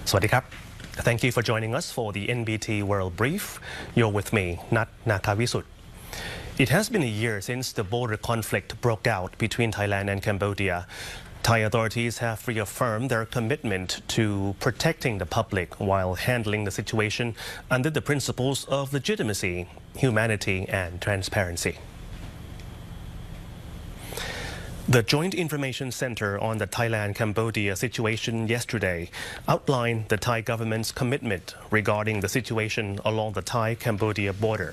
สวัสดีครับ Thank you for joining us for the NBT World Brief. You're with me, Nat Nakavisut. It has been a year since the border conflict broke out between Thailand and Cambodia. Thai authorities have reaffirmed their commitment to protecting the public while handling the situation under the principles of legitimacy, humanity, and transparency. The Joint Information Center on the Thailand-Cambodia situation yesterday outlined the Thai government's commitment regarding the situation along the Thai-Cambodia border,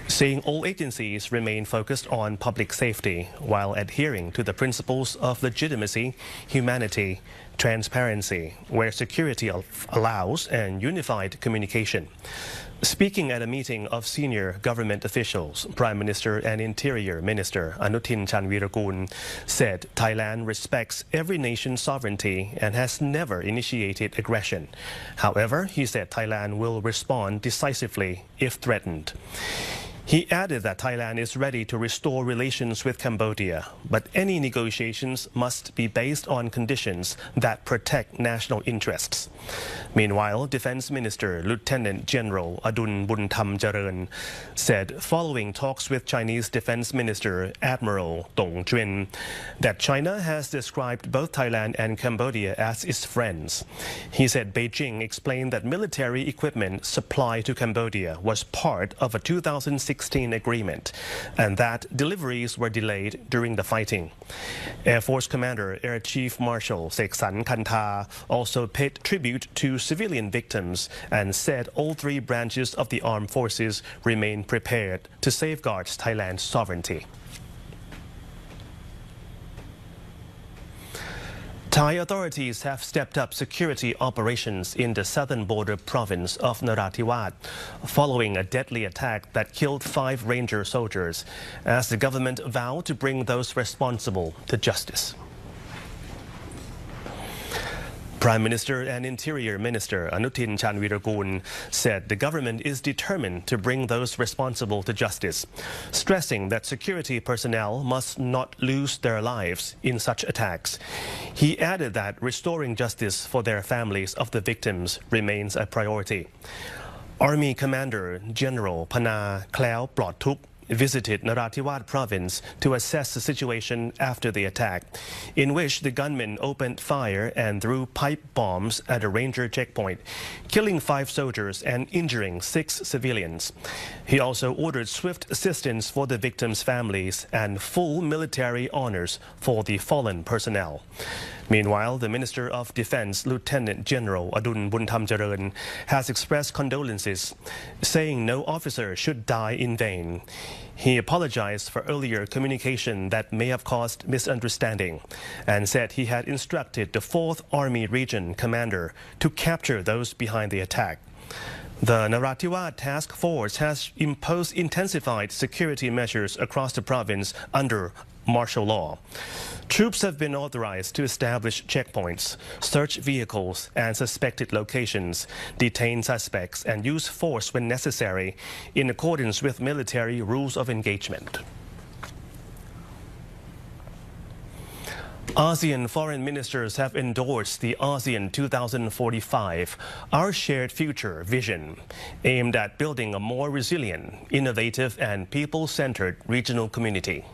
saying all agencies remain focused on public safety while adhering to the principles of legitimacy, humanity, transparency, where security allows, and unified communication. Speaking at a meeting of senior government officials, Prime Minister and Interior Minister Anuthin Chanvirakul said Thailand respects every nation's sovereignty and has never initiated aggression. However, he said Thailand will respond decisively if threatened. He added that Thailand is ready to restore relations with Cambodia, but any negotiations must be based on conditions that protect national interests. Meanwhile, Defense Minister Lieutenant General Adun Buntamjarean said following talks with Chinese Defense Minister Admiral Dong Jun that China has described both Thailand and Cambodia as its friends. He said Beijing explained that military equipment supplied to Cambodia was part of a 2016 agreement and that deliveries were delayed during the fighting. Air Force Commander Air Chief Marshal Seksan Kantha also paid tribute to civilian victims and said all three branches of the armed forces remain prepared to safeguard Thailand's sovereignty. Thai authorities have stepped up security operations in the southern border province of NARATHIWAT following a deadly attack that killed 5 ranger soldiers as the government vowed to bring those responsible to justice. Prime Minister and Interior Minister Anuthin Chanvirakul said the government is determined to bring those responsible to justice, stressing that security personnel must not lose their lives in such attacks. He added that restoring justice for their families of the victims remains a priority. Army Commander General Pana Kleo Plotthuk visited Narathiwat province to assess the situation after the attack, in which the gunmen opened fire and threw pipe bombs at a ranger checkpoint, killing 5 soldiers and injuring 6 civilians. He also ordered swift assistance for the victims' families and full military honors for the fallen personnel. Meanwhile, the Minister of Defense, Lieutenant General Adun Buntamjarean, has expressed condolences, saying no officer should die in vain. He apologized for earlier communication that may have caused misunderstanding and said he had instructed the 4th Army Region Commander to capture those behind the attack. The Narathiwat Task Force has imposed intensified security measures across the province under martial law. Troops have been authorized to establish checkpoints, search vehicles and suspected locations, detain suspects and use force when necessary in accordance with military rules of engagement. ASEAN foreign ministers have endorsed the ASEAN 2045, Our Shared Future vision, aimed at building a more resilient, innovative and people-centered regional community.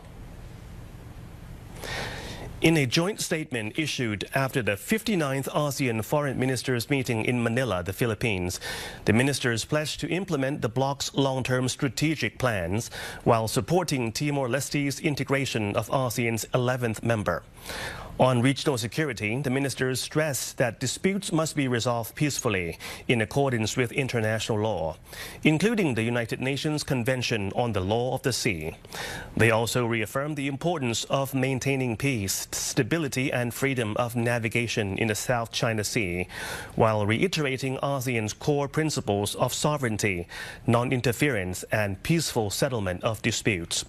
In a joint statement issued after the 59th ASEAN Foreign Ministers meeting in Manila, the Philippines, the ministers pledged to implement the bloc's long-term strategic plans while supporting Timor-Leste's integration of ASEAN's 11th member. On regional security, the ministers stressed that disputes must be resolved peacefully in accordance with international law, including the United Nations Convention on the Law of the Sea. They also reaffirmed the importance of maintaining peace, stability and freedom of navigation in the South China Sea, while reiterating ASEAN's core principles of sovereignty, non-interference and peaceful settlement of disputes.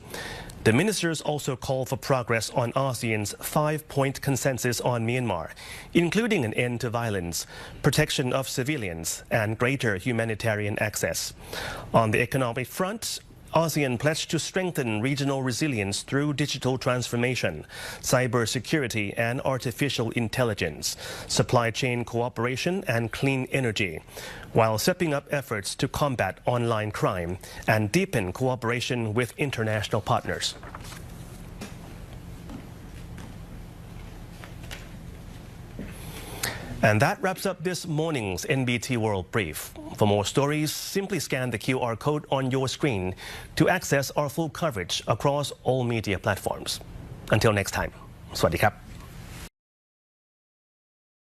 The ministers also called for progress on ASEAN's 5-point consensus on Myanmar, including an end to violence, protection of civilians, and greater humanitarian access. On the economic front, ASEAN pledged to strengthen regional resilience through digital transformation, cybersecurity and artificial intelligence, supply chain cooperation and clean energy, while stepping up efforts to combat online crime and deepen cooperation with international partners. And that wraps up this morning's NBT World Brief. For more stories, simply scan the QR code on your screen to access our full coverage across all media platforms. Until next time, สวัสดีครับ